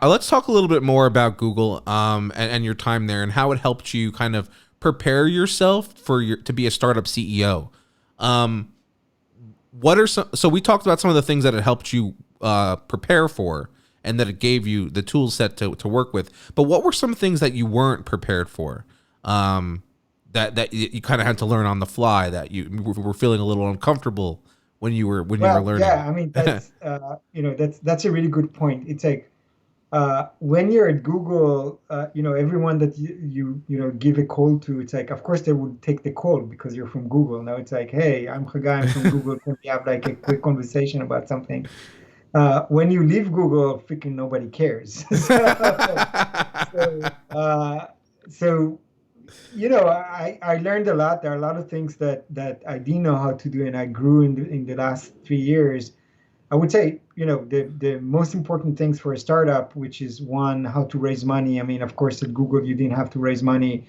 Let's talk a little bit more about Google, and your time there and how it helped you kind of prepare yourself for your to be a startup CEO. Um, what are some? So we talked about some of the things that it helped you prepare for, and that it gave you the tool set to work with. But what were some things that you weren't prepared for? Um, that you kind of had to learn on the fly, that you were feeling a little uncomfortable when you were Well, learning. yeah, I mean that's that's a really good point. It's like when you're at Google, everyone that you give a call to, it's like, of course they would take the call because you're from Google. Now it's like, hey, I'm Haggai, I'm from Google. Can we have like a quick conversation about something? When you leave Google, freaking nobody cares. So, so I learned a lot. There are a lot of things that I didn't know how to do, and I grew in the last 3 years. I would say, the most important things for a startup, which is one, how to raise money. I mean, of course, at Google, you didn't have to raise money.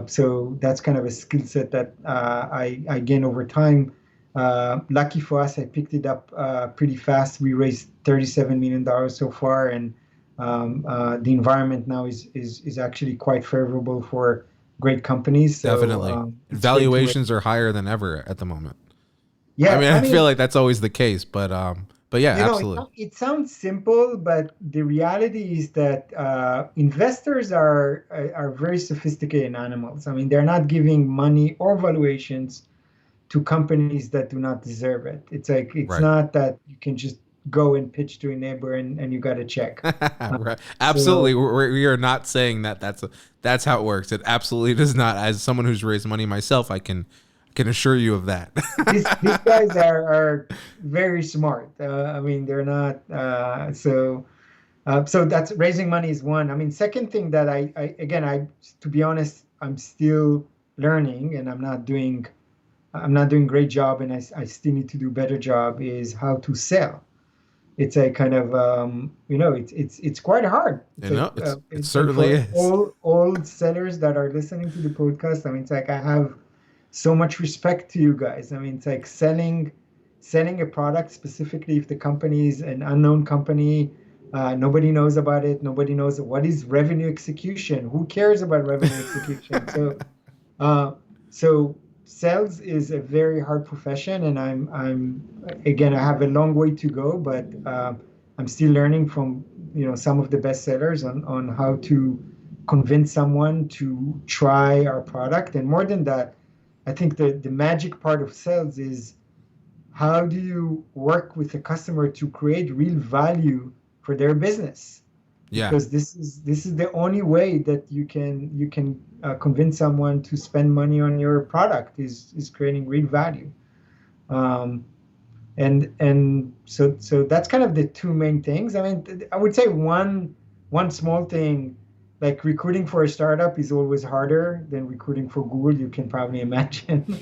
So that's kind of a skill set that I gained over time. Lucky for us, I picked it up pretty fast. We raised $37 million so far, and the environment now is actually quite favorable for great companies. So Definitely, it's great to raise. valuations are higher than ever at the moment. I Yeah, mean, I I feel mean, like that's always the case, but yeah, It, absolutely. it sounds simple, but the reality is that investors are very sophisticated animals. I mean, they're not giving money or valuations to companies that do not deserve it. It's like it's Right. not that you can just go and pitch to a neighbor and you got a check. Right. Absolutely. So We are not saying that that's how it works. It absolutely does not. As someone who's raised money myself, I can assure you of that. these guys are very smart. I mean, they're not so that's raising money is one. I mean, second thing that I again, to be honest, I'm still learning and I'm not doing great job, and I still need to do better job is how to sell. It's a kind of it's quite hard. It's You like know, it and certainly for is. all sellers that are listening to the podcast, I mean, it's like I have so much respect to you guys. I mean, it's like selling a product, specifically if the company is an unknown company, nobody knows about it, nobody knows what is revenue execution, who cares about revenue execution. Uh, so sales is a very hard profession, and I'm again, I have a long way to go, but I'm still learning from some of the best sellers on how to convince someone to try our product. And more than that, I think the magic part of sales is how do you work with the customer to create real value for their business? Yeah. Because this is the only way that you can convince someone to spend money on your product is creating real value. Um, and so that's kind of the two main things. I mean, I would say one small thing, like recruiting for a startup is always harder than recruiting for Google. You can probably imagine.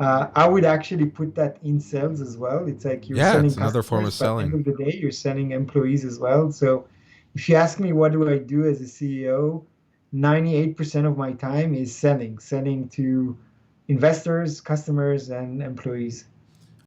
I would actually put that in sales as well. It's like you're Yeah, selling it's another form customers, of but end selling. of the day, you're selling employees as well. So if you ask me what do I do as a CEO, 98% of my time is selling to investors, customers, and employees.